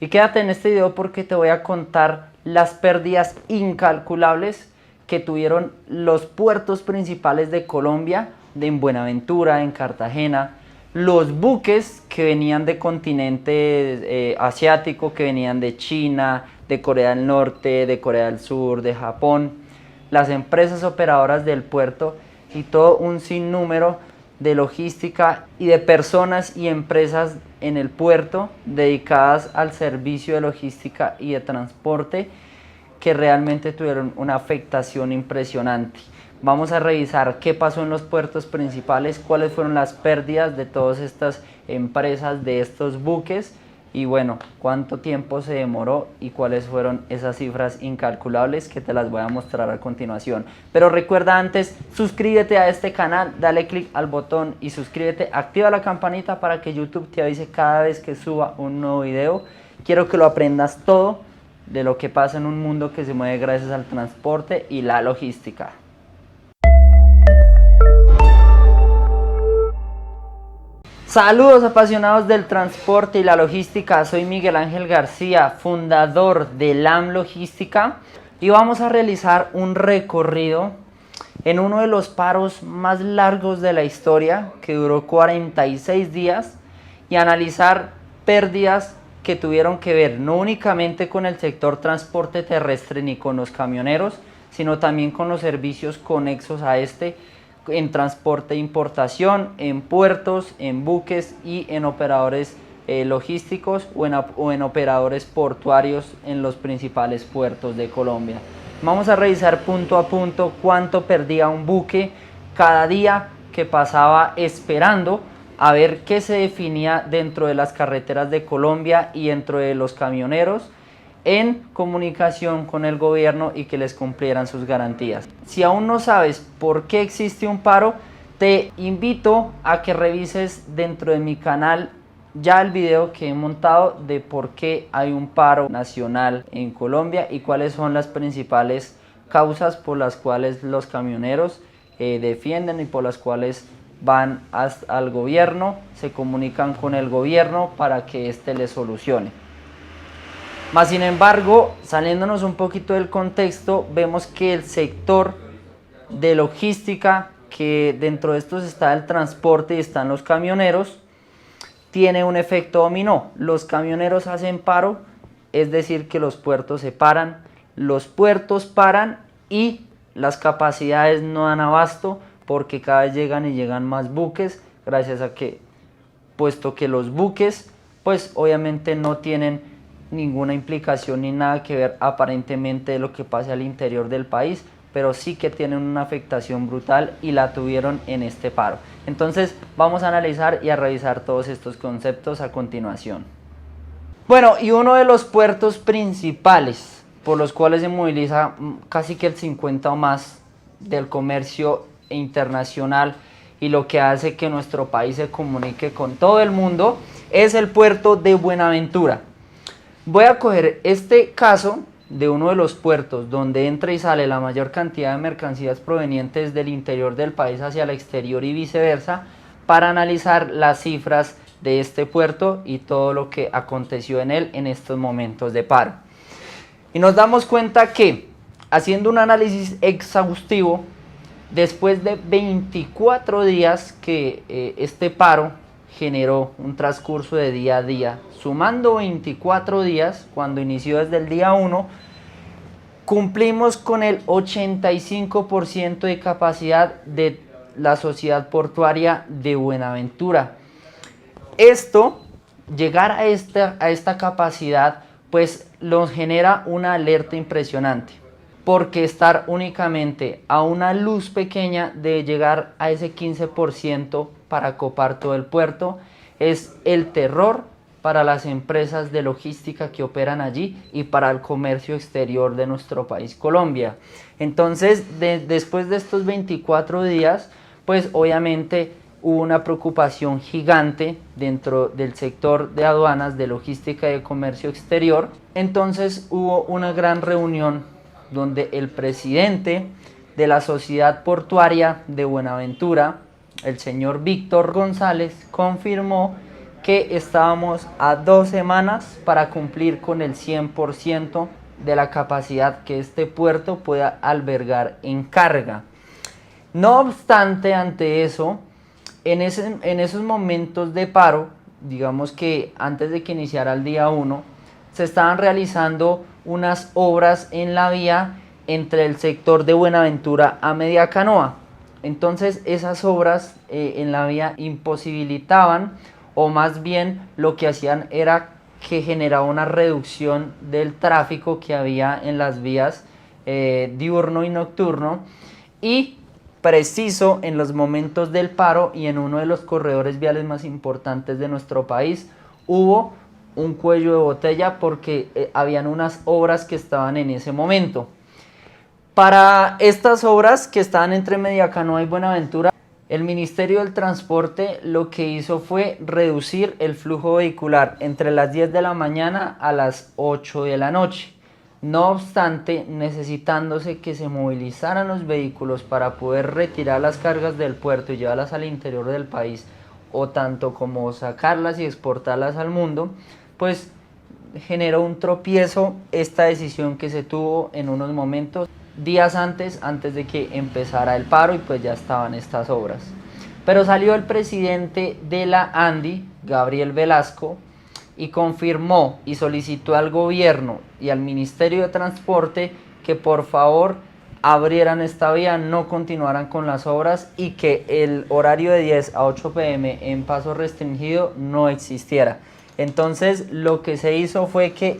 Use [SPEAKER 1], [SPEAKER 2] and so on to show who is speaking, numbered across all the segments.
[SPEAKER 1] Y quédate en este video porque te voy a contar las pérdidas incalculables que tuvieron los puertos principales de Colombia, en Buenaventura, en Cartagena, los buques que venían de continente asiático, que venían de China, de Corea del Norte, de Corea del Sur, de Japón, las empresas operadoras del puerto y todo un sinnúmero de logística y de personas y empresas en el puerto dedicadas al servicio de logística y de transporte que realmente tuvieron una afectación impresionante. Vamos a revisar qué pasó en los puertos principales, cuáles fueron las pérdidas de todas estas empresas, de estos buques y bueno, cuánto tiempo se demoró y cuáles fueron esas cifras incalculables que te las voy a mostrar a continuación. Pero recuerda antes, suscríbete a este canal, dale click al botón y suscríbete, activa la campanita para que YouTube te avise cada vez que suba un nuevo video. Quiero que lo aprendas todo de lo que pasa en un mundo que se mueve gracias al transporte y la logística. Saludos apasionados del transporte y la logística, soy Miguel Ángel García, fundador de LAM Logística y vamos a realizar un recorrido en uno de los paros más largos de la historia que duró 46 días y analizar pérdidas que tuvieron que ver no únicamente con el sector transporte terrestre ni con los camioneros, sino también con los servicios conexos a este, en transporte e importación, en puertos, en buques y en operadores logísticos o en operadores portuarios en los principales puertos de Colombia. Vamos a revisar punto a punto cuánto perdía un buque cada día que pasaba esperando a ver qué se definía dentro de las carreteras de Colombia y dentro de los camioneros en comunicación con el gobierno y que les cumplieran sus garantías. Si aún no sabes por qué existe un paro, te invito a que revises dentro de mi canal ya el video que he montado de por qué hay un paro nacional en Colombia y cuáles son las principales causas por las cuales los camioneros defienden y por las cuales van al gobierno, se comunican con el gobierno para que éste les solucione. Más sin embargo, saliéndonos un poquito del contexto, vemos que el sector de logística, que dentro de estos está el transporte y están los camioneros, tiene un efecto dominó. Los camioneros hacen paro, es decir que los puertos se paran, los puertos paran y las capacidades no dan abasto porque cada vez llegan más buques, gracias a que, puesto que los buques pues obviamente no tienen ninguna implicación ni nada que ver aparentemente de lo que pase al interior del país, pero sí que tienen una afectación brutal y la tuvieron en este paro. Entonces vamos a analizar y a revisar todos estos conceptos a continuación. Bueno, y uno de los puertos principales por los cuales se moviliza casi que el 50 o más del comercio internacional y lo que hace que nuestro país se comunique con todo el mundo es el puerto de Buenaventura. Voy a coger este caso de uno de los puertos donde entra y sale la mayor cantidad de mercancías provenientes del interior del país hacia el exterior y viceversa para analizar las cifras de este puerto y todo lo que aconteció en él en estos momentos de paro. Y nos damos cuenta que, haciendo un análisis exhaustivo, después de 24 días que este paro generó un transcurso de día a día, sumando 24 días, cuando inició desde el día 1, cumplimos con el 85% de capacidad de la sociedad portuaria de Buenaventura. Esto, llegar a esta capacidad, pues nos genera una alerta impresionante, porque estar únicamente a una luz pequeña de llegar a ese 15% para copar todo el puerto es el terror para las empresas de logística que operan allí y para el comercio exterior de nuestro país, Colombia. Entonces, después de estos 24 días, pues obviamente hubo una preocupación gigante dentro del sector de aduanas, de logística y de comercio exterior. Entonces hubo una gran reunión donde el presidente de la Sociedad Portuaria de Buenaventura, el señor Víctor González, confirmó que estábamos a 2 semanas para cumplir con el 100% de la capacidad que este puerto pueda albergar en carga. No obstante, ante eso, en esos momentos de paro, digamos que antes de que iniciara el día 1, se estaban realizando unas obras en la vía entre el sector de Buenaventura a Mediacanoa. Entonces esas obras en la vía imposibilitaban, o más bien lo que hacían era que generaba una reducción del tráfico que había en las vías diurno y nocturno, y preciso en los momentos del paro y en uno de los corredores viales más importantes de nuestro país hubo un cuello de botella porque habían unas obras que estaban en ese momento. Para estas obras que estaban entre Mediacanoa y Buenaventura, el Ministerio del Transporte lo que hizo fue reducir el flujo vehicular entre las 10 de la mañana a las 8 de la noche. No obstante, necesitándose que se movilizaran los vehículos para poder retirar las cargas del puerto y llevarlas al interior del país, o tanto como sacarlas y exportarlas al mundo, pues generó un tropiezo esta decisión que se tuvo en unos momentos días antes de que empezara el paro, y pues ya estaban estas obras. Pero salió el presidente de la ANDI, Gabriel Velasco, y confirmó y solicitó al gobierno y al Ministerio de Transporte que por favor abrieran esta vía, no continuaran con las obras y que el horario de 10 a 8 p.m. en paso restringido no existiera. Entonces lo que se hizo fue que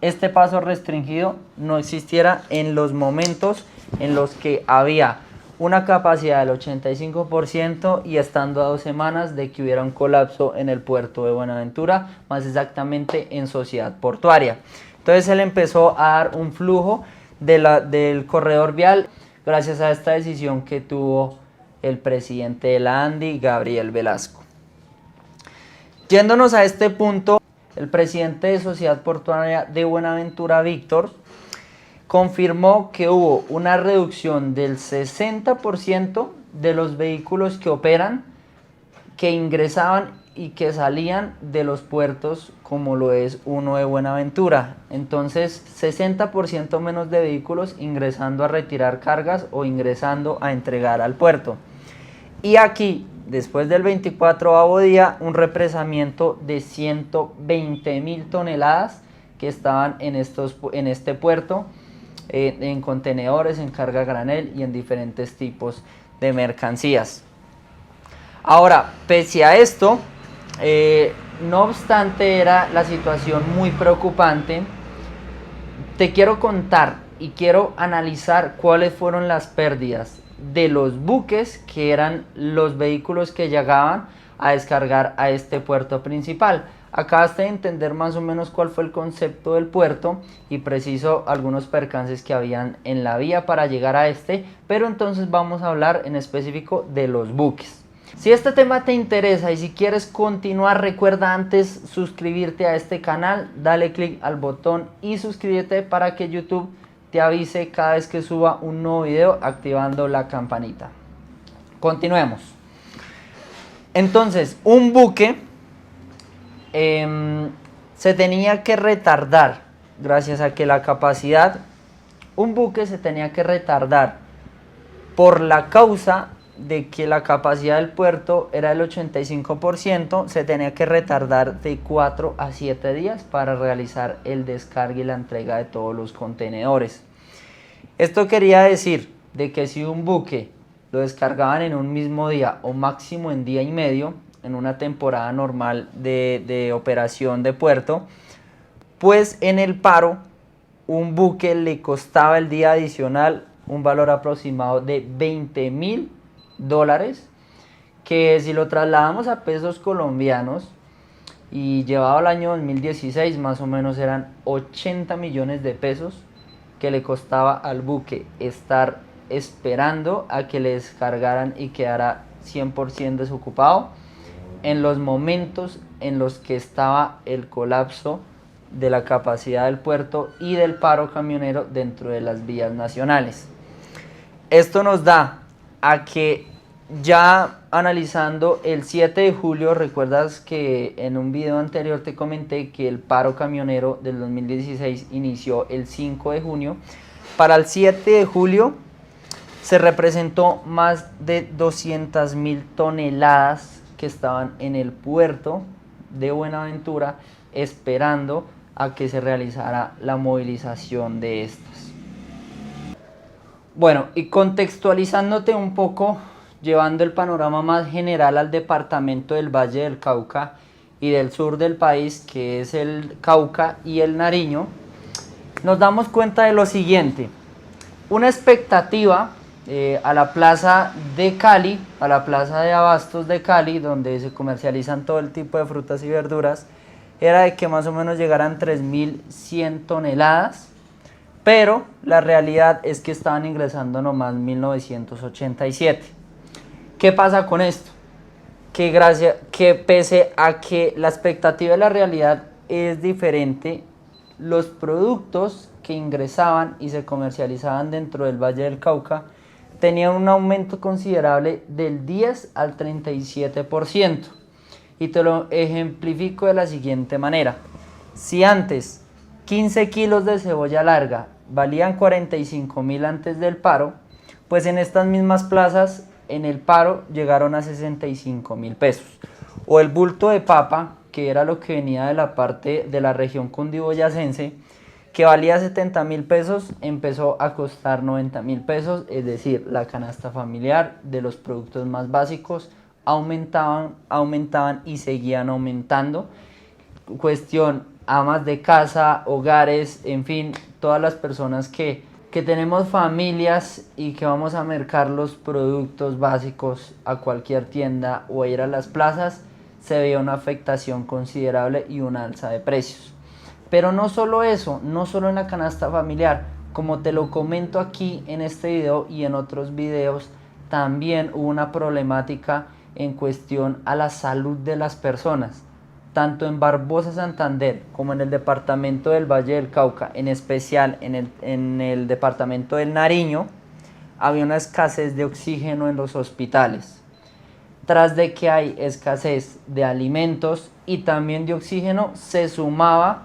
[SPEAKER 1] este paso restringido no existiera en los momentos en los que había una capacidad del 85% y estando a 2 semanas de que hubiera un colapso en el puerto de Buenaventura, más exactamente en Sociedad Portuaria. Entonces él empezó a dar un flujo del corredor vial gracias a esta decisión que tuvo el presidente de la ANDI, Gabriel Velasco. Yéndonos a este punto, el presidente de Sociedad Portuaria de Buenaventura, Víctor, confirmó que hubo una reducción del 60% de los vehículos que operan, que ingresaban y que salían de los puertos como lo es uno de Buenaventura. Entonces 60% menos de vehículos ingresando a retirar cargas o ingresando a entregar al puerto. Y aquí, después del 24º día, un represamiento de 120.000 toneladas que estaban en este puerto, en contenedores, en carga a granel y en diferentes tipos de mercancías. Ahora, pese a esto, no obstante era la situación muy preocupante, te quiero contar y quiero analizar cuáles fueron las pérdidas de los buques, que eran los vehículos que llegaban a descargar a este puerto principal. Acabaste de entender más o menos cuál fue el concepto del puerto y preciso algunos percances que habían en la vía para llegar a pero entonces vamos a hablar en específico de los buques. Si este tema te interesa y si quieres continuar, recuerda antes suscribirte a este canal, dale click al botón y suscríbete para que YouTube te avise cada vez que suba un nuevo video activando la campanita. Continuemos. Entonces, un buque se tenía que retardar, gracias a que la capacidad, un buque se tenía que retardar por la causa de que la capacidad del puerto era el 85%, se tenía que retardar de 4 a 7 días para realizar el descargue y la entrega de todos los contenedores. Esto quería decir de que si un buque lo descargaban en un mismo día o máximo en día y medio, en una temporada normal de operación de puerto, pues en el paro un buque le costaba el día adicional un valor aproximado de $20.000, que si lo trasladamos a pesos colombianos y llevado al año 2016, más o menos eran 80 millones de pesos que le costaba al buque estar esperando a que le descargaran y quedara 100% desocupado en los momentos en los que estaba el colapso de la capacidad del puerto y del paro camionero dentro de las vías nacionales. Esto nos da a que ya analizando el 7 de julio, recuerdas que en un video anterior te comenté que el paro camionero del 2016 inició el 5 de junio. Para el 7 de julio se representó más de 200.000 toneladas que estaban en el puerto de Buenaventura esperando a que se realizara la movilización de estas. Bueno, y contextualizándote un poco, llevando el panorama más general al departamento del Valle del Cauca y del sur del país, que es el Cauca y el Nariño, nos damos cuenta de lo siguiente. Una expectativa a la plaza de Cali, a la plaza de abastos de Cali, donde se comercializan todo el tipo de frutas y verduras, era de que más o menos llegaran 3.100 toneladas, pero la realidad es que estaban ingresando nomás 1.987. ¿Qué pasa con esto? Que pese a que la expectativa y la realidad es diferente, los productos que ingresaban y se comercializaban dentro del Valle del Cauca tenían un aumento considerable del 10 al 37%. Y te lo ejemplifico de la siguiente manera. Si antes 15 kilos de cebolla larga valían 45.000 antes del paro, pues en estas mismas plazas en el paro llegaron a 65.000 pesos. O el bulto de papa, que era lo que venía de la parte de la región cundiboyacense, que valía 70.000 pesos, empezó a costar 90.000 pesos, es decir, la canasta familiar de los productos más básicos aumentaban y seguían aumentando. Cuestión, amas de casa, hogares, en fin, todas las personas que tenemos familias y que vamos a mercar los productos básicos a cualquier tienda o a ir a las plazas, se veía una afectación considerable y una alza de precios. Pero no solo eso, no solo en la canasta familiar, como te lo comento aquí en este video y en otros videos, también hubo una problemática en cuestión a la salud de las personas. Tanto en Barbosa, Santander, como en el departamento del Valle del Cauca, en especial en el departamento del Nariño, había una escasez de oxígeno en los hospitales. Tras de que hay escasez de alimentos y también de oxígeno, se sumaba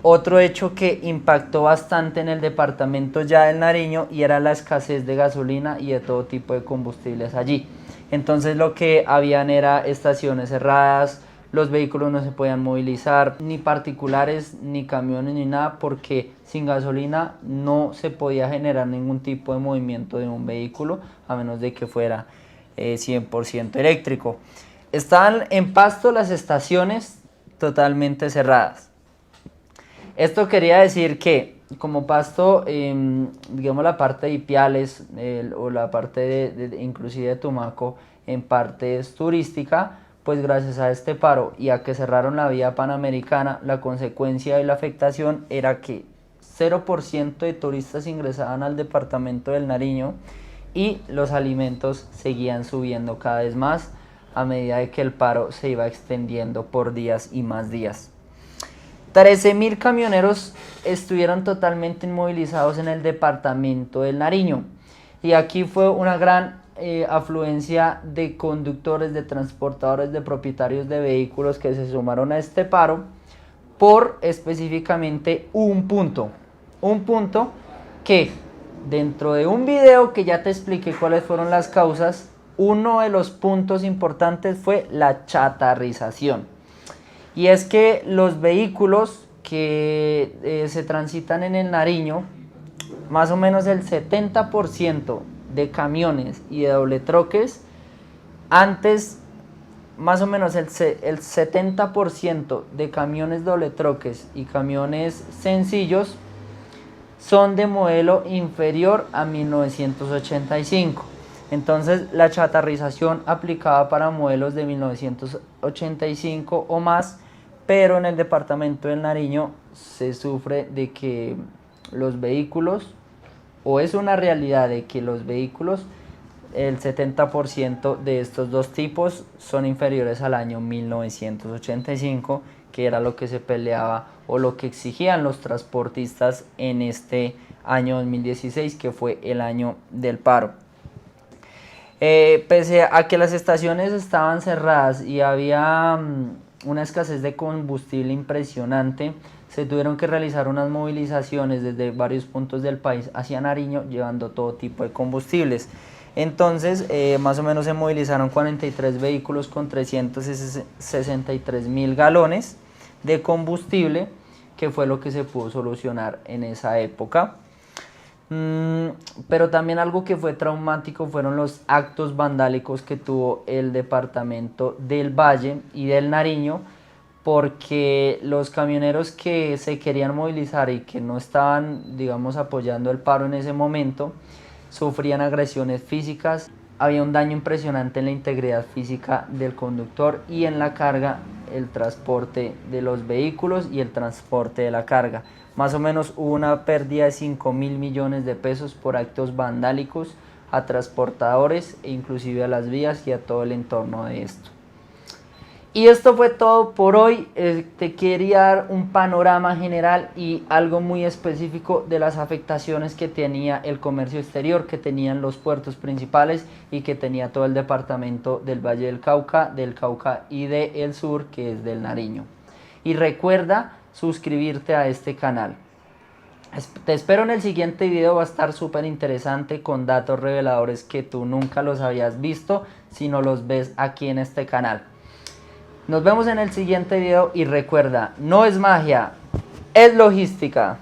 [SPEAKER 1] otro hecho que impactó bastante en el departamento ya del Nariño, y era la escasez de gasolina y de todo tipo de combustibles allí. Entonces lo que habían era estaciones cerradas, los vehículos no se podían movilizar, ni particulares, ni camiones, ni nada, porque sin gasolina no se podía generar ningún tipo de movimiento de un vehículo, a menos de que fuera 100% eléctrico. Estaban en Pasto las estaciones totalmente cerradas. Esto quería decir que como Pasto, digamos la parte de Ipiales o la parte inclusive de Tumaco en parte es turística, pues gracias a este paro y a que cerraron la vía panamericana, la consecuencia y la afectación era que 0% de turistas ingresaban al departamento del Nariño y los alimentos seguían subiendo cada vez más a medida de que el paro se iba extendiendo por días y más días. 13.000 camioneros estuvieron totalmente inmovilizados en el departamento del Nariño, y aquí fue una gran afluencia de conductores, de transportadores, de propietarios de vehículos que se sumaron a este paro por específicamente un punto que dentro de un video que ya te expliqué cuáles fueron las causas, uno de los puntos importantes fue la chatarrización. Y es que los vehículos que se transitan en el Nariño, más o menos el 70% de camiones y de dobletroques, antes más o menos el 70% de camiones dobletroques y camiones sencillos son de modelo inferior a 1985. Entonces la chatarrización aplicaba para modelos de 1985 o más, pero en el departamento del Nariño se sufre de que los vehículos, o es una realidad de que los vehículos, el 70% de estos dos tipos son inferiores al año 1985, que era lo que se peleaba o lo que exigían los transportistas en este año 2016, que fue el año del paro. Pese a que las estaciones estaban cerradas y había una escasez de combustible impresionante, se tuvieron que realizar unas movilizaciones desde varios puntos del país hacia Nariño, llevando todo tipo de combustibles. Entonces, más o menos se movilizaron 43 vehículos con 363.000 galones de combustible, que fue lo que se pudo solucionar en esa época. Pero también algo que fue traumático fueron los actos vandálicos que tuvo el departamento del Valle y del Nariño, porque los camioneros que se querían movilizar y que no estaban, digamos, apoyando el paro en ese momento, sufrían agresiones físicas, había un daño impresionante en la integridad física del conductor y en la carga, el transporte de los vehículos y el transporte de la carga. Más o menos hubo una pérdida de 5.000 millones de pesos por actos vandálicos a transportadores e inclusive a las vías y a todo el entorno de esto. Y esto fue todo por hoy. Te quería dar un panorama general y algo muy específico de las afectaciones que tenía el comercio exterior, que tenían los puertos principales y que tenía todo el departamento del Valle del Cauca y del sur, que es del Nariño. Y recuerda suscribirte a este canal. Te espero en el siguiente video, va a estar súper interesante con datos reveladores que tú nunca los habías visto si no los ves aquí en este canal. Nos vemos en el siguiente video y recuerda, no es magia, es logística.